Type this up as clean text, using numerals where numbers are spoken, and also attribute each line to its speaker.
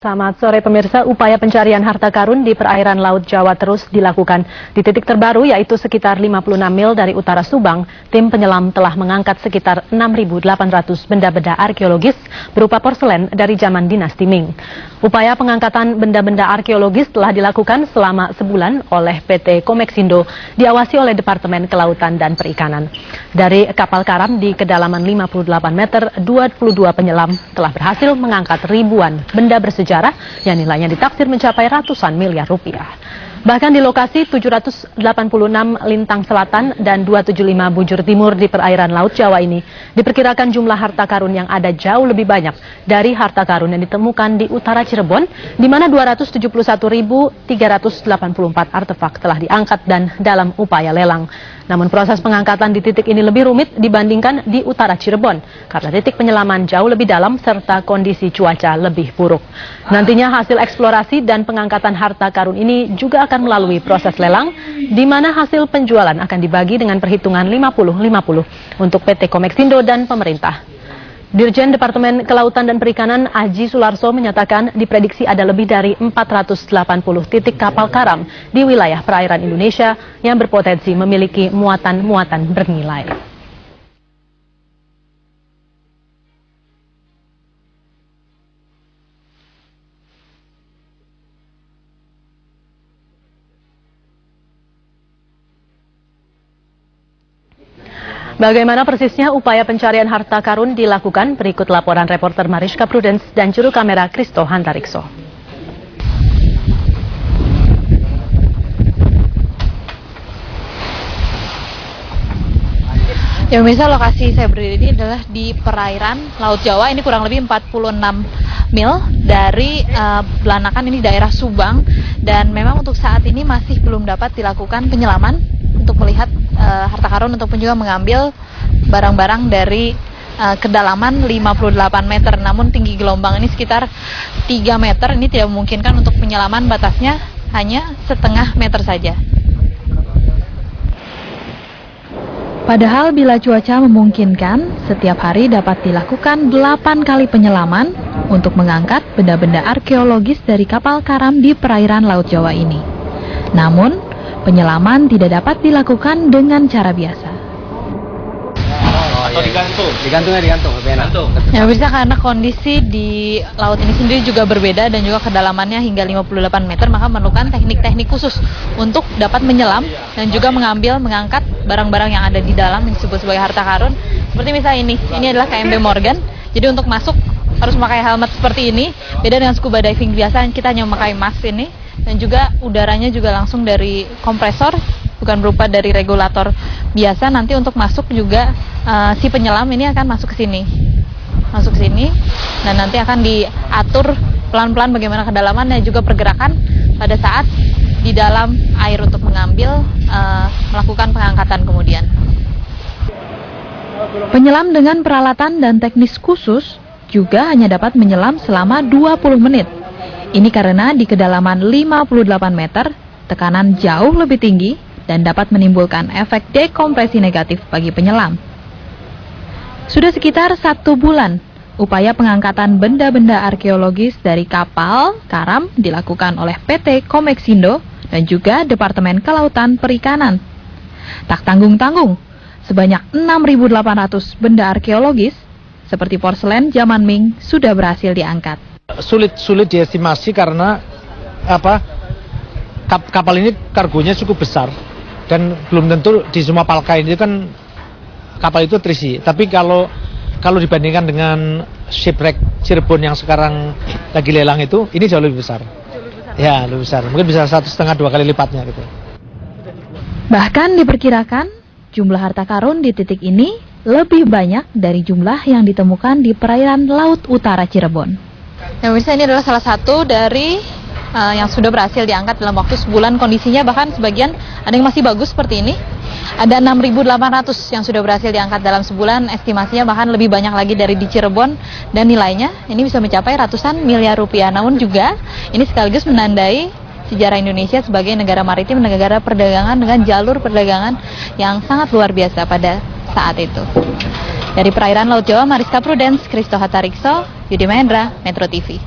Speaker 1: Selamat sore pemirsa, upaya pencarian harta karun di perairan Laut Jawa terus dilakukan. Di titik terbaru yaitu sekitar 56 mil dari utara Subang, tim penyelam telah mengangkat sekitar 6.800 benda-benda arkeologis berupa porselen dari zaman dinasti Ming. Upaya pengangkatan benda-benda arkeologis telah dilakukan selama sebulan oleh PT Komeksindo, diawasi oleh Departemen Kelautan dan Perikanan. Dari kapal karam di kedalaman 58 meter, 22 penyelam telah berhasil mengangkat ribuan benda bersejarah yang nilainya ditaksir mencapai ratusan miliar rupiah. Bahkan di lokasi 786 lintang selatan dan 275 bujur timur di perairan Laut Jawa ini, diperkirakan jumlah harta karun yang ada jauh lebih banyak dari harta karun yang ditemukan di utara Cirebon, di mana 271.384 artefak telah diangkat dan dalam upaya lelang. Namun proses pengangkatan di titik ini lebih rumit dibandingkan di utara Cirebon, karena titik penyelaman jauh lebih dalam serta kondisi cuaca lebih buruk. Nantinya hasil eksplorasi dan pengangkatan harta karun ini juga akan melalui proses lelang, di mana hasil penjualan akan dibagi dengan perhitungan 50-50 untuk PT Komeksindo dan pemerintah. Dirjen Departemen Kelautan dan Perikanan Aji Sularso menyatakan diprediksi ada lebih dari 480 titik kapal karam di wilayah perairan Indonesia yang berpotensi memiliki muatan-muatan bernilai. Bagaimana persisnya upaya pencarian harta karun dilakukan? Berikut laporan reporter Mariska Prudence dan juru kamera Kristo Hantarikso.
Speaker 2: Ya pemirsa, lokasi saya berdiri ini adalah di perairan Laut Jawa. Ini kurang lebih 46 mil dari Belanakan, ini daerah Subang. Dan memang untuk saat ini masih belum dapat dilakukan penyelaman untuk melihat harta karun ataupun juga mengambil barang-barang dari kedalaman 58 meter. Namun tinggi gelombang ini sekitar 3 meter. Ini tidak memungkinkan untuk penyelaman, batasnya hanya setengah meter saja. Padahal bila cuaca memungkinkan, setiap hari dapat dilakukan 8 kali penyelaman untuk mengangkat benda-benda arkeologis dari kapal karam di perairan Laut Jawa ini. Namun, penyelaman tidak dapat dilakukan dengan cara biasa.
Speaker 3: Atau digantung? Digantung.
Speaker 2: Ya bisa, karena kondisi di laut ini sendiri juga berbeda dan juga kedalamannya hingga 58 meter, maka memerlukan teknik-teknik khusus untuk dapat menyelam dan juga mengangkat barang-barang yang ada di dalam yang disebut sebagai harta karun. Seperti misalnya ini adalah KMB Morgan. Jadi untuk masuk harus memakai helmet seperti ini. Beda dengan scuba diving biasa, kita hanya memakai mask ini. Dan juga udaranya juga langsung dari kompresor, bukan berupa dari regulator biasa. Nanti untuk masuk juga si penyelam ini akan masuk ke sini. Dan nanti akan diatur pelan-pelan bagaimana kedalaman dan juga pergerakan pada saat di dalam air untuk mengambil, melakukan pengangkatan kemudian. Penyelam dengan peralatan dan teknis khusus juga hanya dapat menyelam selama 20 menit. Ini karena di kedalaman 58 meter, tekanan jauh lebih tinggi dan dapat menimbulkan efek dekompresi negatif bagi penyelam. Sudah sekitar 1 bulan, upaya pengangkatan benda-benda arkeologis dari kapal karam dilakukan oleh PT Komeksindo dan juga Departemen Kelautan Perikanan. Tak tanggung-tanggung, sebanyak 6.800 benda arkeologis seperti porselen zaman Ming sudah berhasil diangkat.
Speaker 3: Sulit diestimasi karena kapal ini kargonya cukup besar dan belum tentu di semua palka ini kan kapal itu terisi. Tapi kalau dibandingkan dengan shipwreck Cirebon yang sekarang lagi lelang itu, ini jauh lebih besar. Ya, lebih besar. Mungkin bisa 1,5-2 kali lipatnya gitu.
Speaker 2: Bahkan diperkirakan jumlah harta karun di titik ini lebih banyak dari jumlah yang ditemukan di perairan Laut Utara Cirebon. Ya pemirsa, ini adalah salah satu dari yang sudah berhasil diangkat dalam waktu sebulan. Kondisinya bahkan sebagian ada yang masih bagus seperti ini. Ada 6.800 yang sudah berhasil diangkat dalam sebulan. Estimasinya bahkan lebih banyak lagi dari di Cirebon. Dan nilainya ini bisa mencapai ratusan miliar rupiah. Namun juga ini sekaligus menandai sejarah Indonesia sebagai negara maritim, negara perdagangan dengan jalur perdagangan yang sangat luar biasa pada saat itu. Dari perairan Laut Jawa, Mariska Prudence, Kristo Hantarikso, Yudi Mahendra, Metro TV.